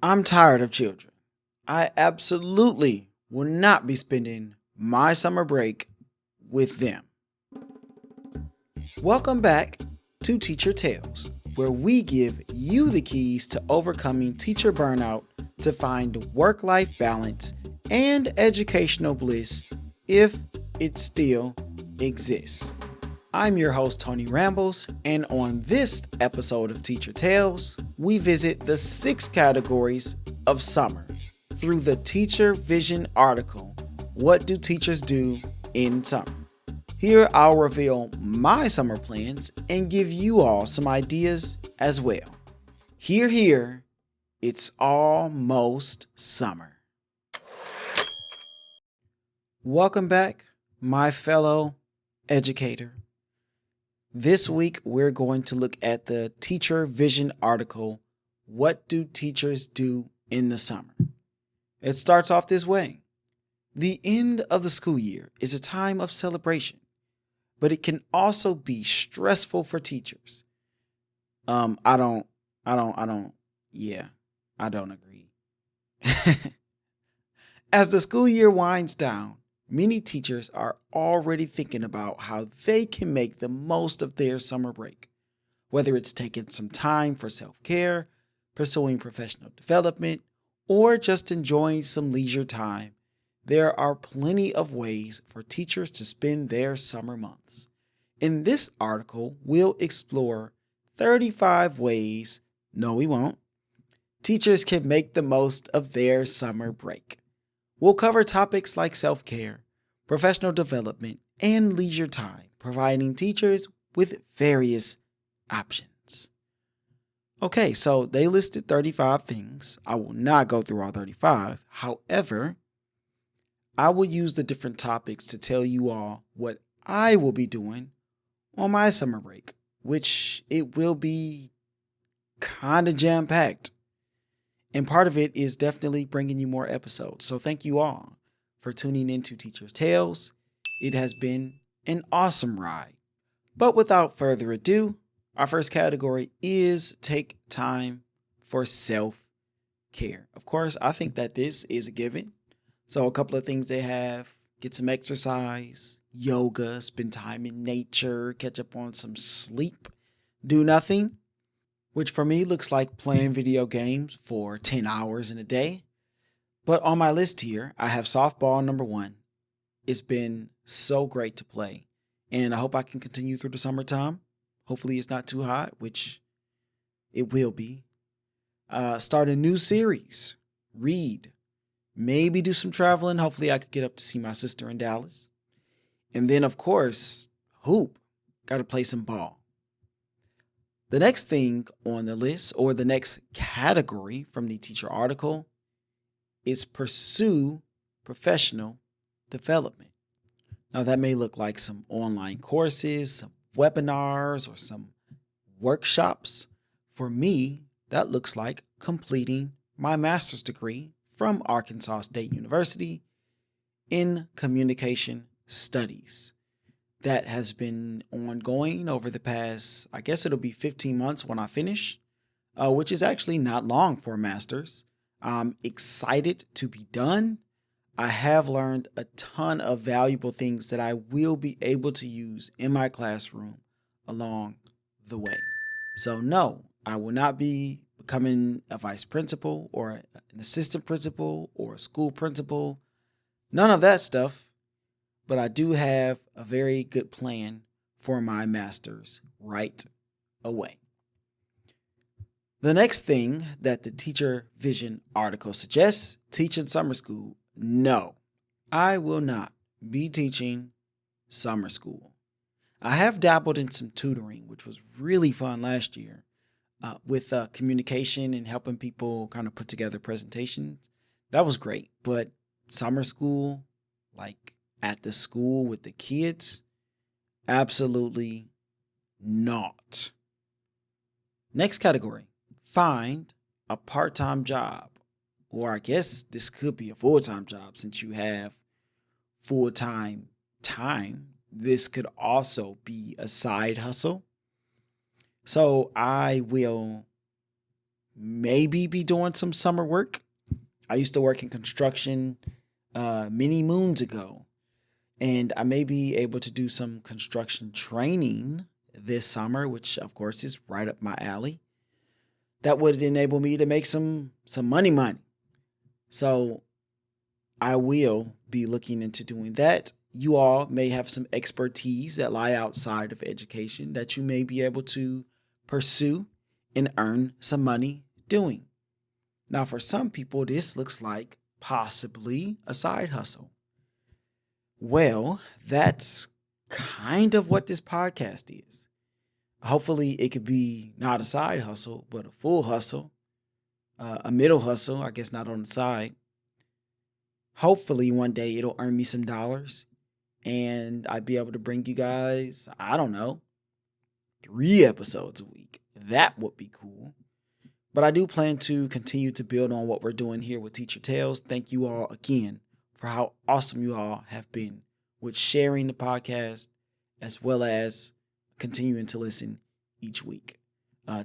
I'm tired of children. I absolutely will not be spending my summer break with them. Welcome back to Teacher Tales, where we give you the keys to overcoming teacher burnout to find work life balance and educational bliss if it still exists. I'm your host, Tony Rambles, and on this episode of Teacher Tales, we visit the 6 categories of summer through the Teacher Vision article, What Do Teachers Do in Summer? Here I'll reveal my summer plans and give you all some ideas as well. Here, it's almost summer. Welcome back, my fellow educator. This week, we're going to look at the Teacher Vision article, What Do Teachers Do in the Summer? It starts off this way. The end of the school year is a time of celebration, but it can also be stressful for teachers. I don't agree. As the school year winds down, many teachers are already thinking about how they can make the most of their summer break, whether it's taking some time for self-care, pursuing professional development, or just enjoying some leisure time. There are plenty of ways for teachers to spend their summer months. In this article, we'll explore 35 ways, no we won't, teachers can make the most of their summer break. We'll cover topics like self-care, professional development, and leisure time, providing teachers with various options. Okay, so they listed 35 things. I will not go through all 35. However, I will use the different topics to tell you all what I will be doing on my summer break, which it will be kind of jam-packed. And part of it is definitely bringing you more episodes. So thank you all for tuning into Teacher's Tales. It has been an awesome ride. But without further ado, our first category is take time for self-care. Of course, I think that this is a given. So a couple of things they have: get some exercise, yoga, spend time in nature, catch up on some sleep, do nothing, which for me looks like playing video games for 10 hours in a day. But on my list here, I have softball number 1. It's been so great to play, and I hope I can continue through the summertime. Hopefully it's not too hot, which it will be. Start a new series, read, maybe do some traveling. Hopefully I could get up to see my sister in Dallas. And then, of course, hoop. Got to play some ball. The next thing on the list, or the next category from the teacher article, is pursue professional development. Now, that may look like some online courses, some webinars, or some workshops. For me, that looks like completing my master's degree from Arkansas State University in communication studies. That has been ongoing over the past, I guess it'll be 15 months when I finish, which is actually not long for a master's. I'm excited to be done. I have learned a ton of valuable things that I will be able to use in my classroom along the way. So no, I will not be becoming a vice principal or an assistant principal or a school principal. None of that stuff. But I do have a very good plan for my master's right away. The next thing that the Teacher Vision article suggests, teach in summer school. No, I will not be teaching summer school. I have dabbled in some tutoring, which was really fun last year with communication and helping people kind of put together presentations. That was great. But summer school, like at the school with the kids, absolutely not. Next category, find a part-time job. Or I guess this could be a full-time job since you have full-time time. This could also be a side hustle. So I will maybe be doing some summer work. I used to work in construction many moons ago, and I may be able to do some construction training this summer, which of course is right up my alley. That would enable me to make some money. So I will be looking into doing that. You all may have some expertise that lie outside of education that you may be able to pursue and earn some money doing. Now, for some people, this looks like possibly a side hustle. Well, that's kind of what this podcast is. Hopefully, it could be not a side hustle, but a full hustle, a middle hustle, I guess not on the side. Hopefully, one day it'll earn me some dollars and I'd be able to bring you guys, I don't know, 3 episodes a week. That would be cool. But I do plan to continue to build on what we're doing here with Teacher Tales. Thank you all again for how awesome you all have been with sharing the podcast as well as continuing to listen each week.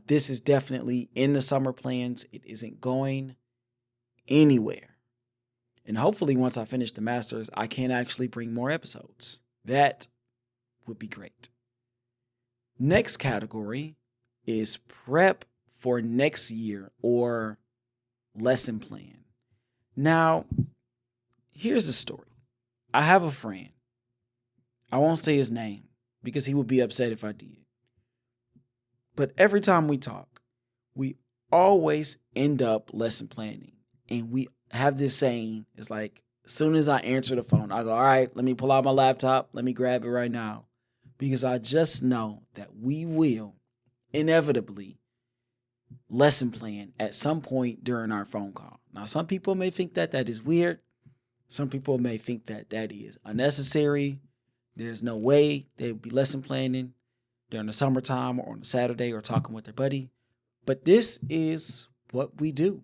This is definitely in the summer plans. It isn't going anywhere. And hopefully once I finish the masters, I can actually bring more episodes. That would be great. Next category is prep for next year or lesson plan. Now, here's the story. I have a friend. I won't say his name because he would be upset if I did. But every time we talk, we always end up lesson planning. And we have this saying, it's like, as soon as I answer the phone, I go, all right, let me pull out my laptop. Let me grab it right now. Because I just know that we will inevitably lesson plan at some point during our phone call. Now, some people may think that that is weird. Some people may think that that is unnecessary. There's no way they would be lesson planning during the summertime or on a Saturday or talking with their buddy. But this is what we do.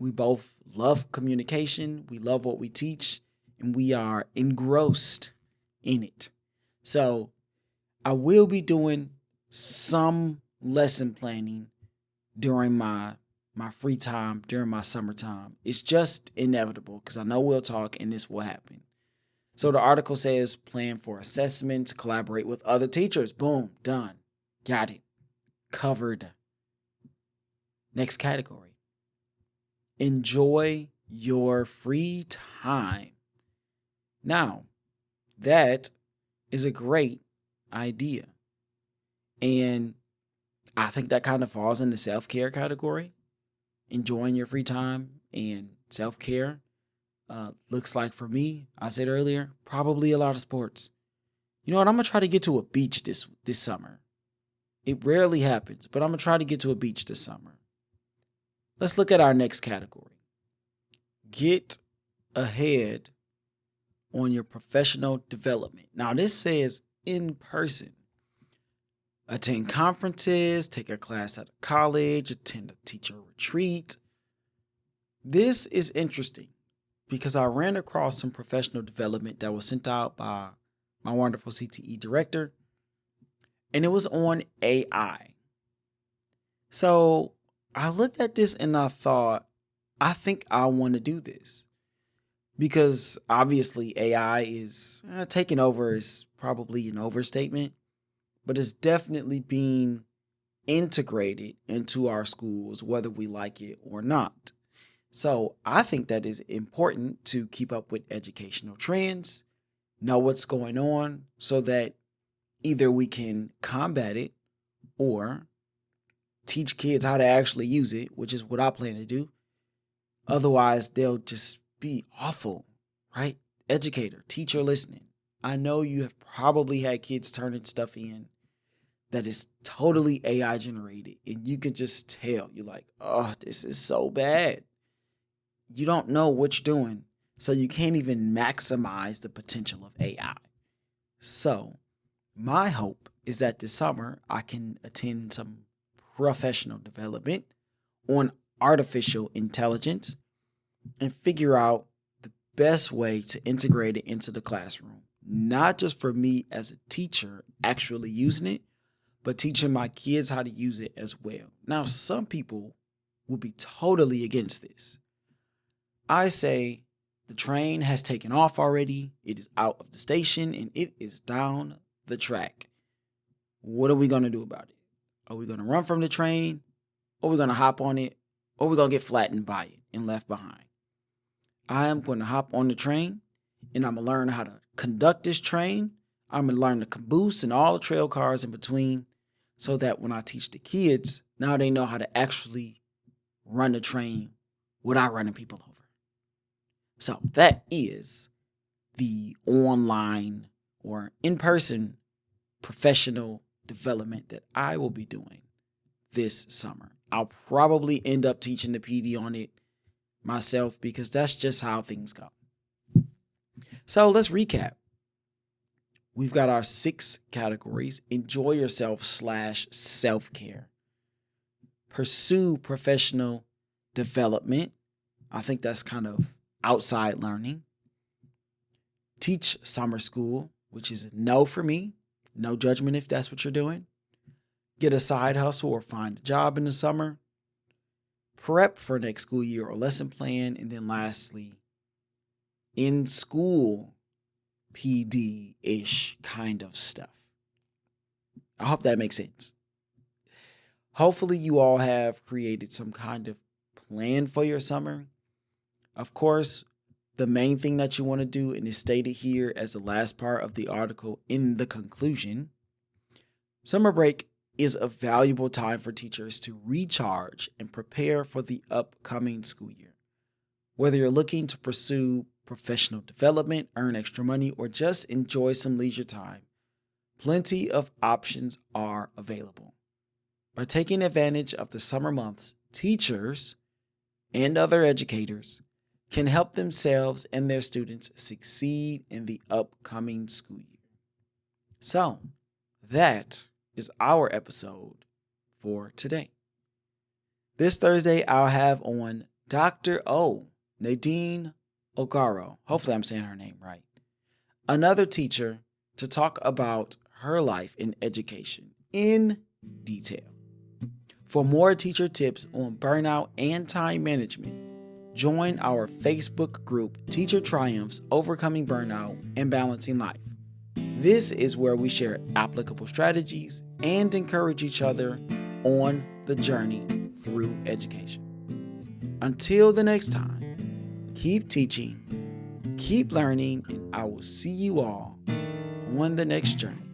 We both love communication. We love what we teach, and we are engrossed in it. So I will be doing some lesson planning during my free time, during my summertime. It's just inevitable because I know we'll talk and this will happen. So the article says plan for assessments, collaborate with other teachers. Boom, done. Got it. Covered. Next category. Enjoy your free time. Now, that is a great idea. And I think that kind of falls in the self-care category. Enjoying your free time and self-care looks like for me, I said earlier, probably a lot of sports. You know what? I'm going to try to get to a beach this summer. It rarely happens, but I'm going to try to get to a beach this summer. Let's look at our next category. Get ahead on your professional development. Now, this says in person. Attend conferences, take a class at a college, attend a teacher retreat. This is interesting because I ran across some professional development that was sent out by my wonderful CTE director, and it was on AI. So I looked at this and I thought, I think I want to do this because obviously AI is taking over is probably an overstatement, but it's definitely being integrated into our schools, whether we like it or not. So I think that is important to keep up with educational trends, know what's going on so that either we can combat it or teach kids how to actually use it, which is what I plan to do. Otherwise, they'll just be awful, right? Educator, teacher listening. I know you have probably had kids turning stuff in that is totally AI generated, and you can just tell. You're like, oh, this is so bad. You don't know what you're doing, so you can't even maximize the potential of AI. So my hope is that this summer I can attend some professional development on artificial intelligence and figure out the best way to integrate it into the classroom. Not just for me as a teacher actually using it, but teaching my kids how to use it as well. Now, some people will be totally against this. I say the train has taken off already, it is out of the station, and it is down the track. What are we going to do about it? Are we going to run from the train? Or are we going to hop on it? Or are we going to get flattened by it and left behind? I am going to hop on the train, and I'm going to learn how to conduct this train. I'm going to learn the caboose and all the trail cars in between, so that when I teach the kids, now they know how to actually run the train without running people over. So that is the online or in-person professional development that I will be doing this summer. I'll probably end up teaching the PD on it myself because that's just how things go. So let's recap. We've got our 6 categories: enjoy yourself / self-care, pursue professional development. I think that's kind of outside learning. Teach summer school, which is a no for me. No judgment if that's what you're doing. Get a side hustle or find a job in the summer. Prep for next school year or lesson plan. And then lastly, in school PD-ish kind of stuff. I hope that makes sense. Hopefully you all have created some kind of plan for your summer. Of course, the main thing that you want to do, and is stated here as the last part of the article in the conclusion, summer break is a valuable time for teachers to recharge and prepare for the upcoming school year. Whether you're looking to pursue professional development, earn extra money, or just enjoy some leisure time, plenty of options are available. By taking advantage of the summer months, teachers and other educators can help themselves and their students succeed in the upcoming school year. So, that is our episode for today. This Thursday, I'll have on Dr. Nadine Ogaro. Hopefully I'm saying her name right. Another teacher to talk about her life in education in detail. For more teacher tips on burnout and time management, join our Facebook group, Teacher Triumphs, Overcoming Burnout and Balancing Life. This is where we share applicable strategies and encourage each other on the journey through education. Until the next time, keep teaching, keep learning, and I will see you all on the next journey.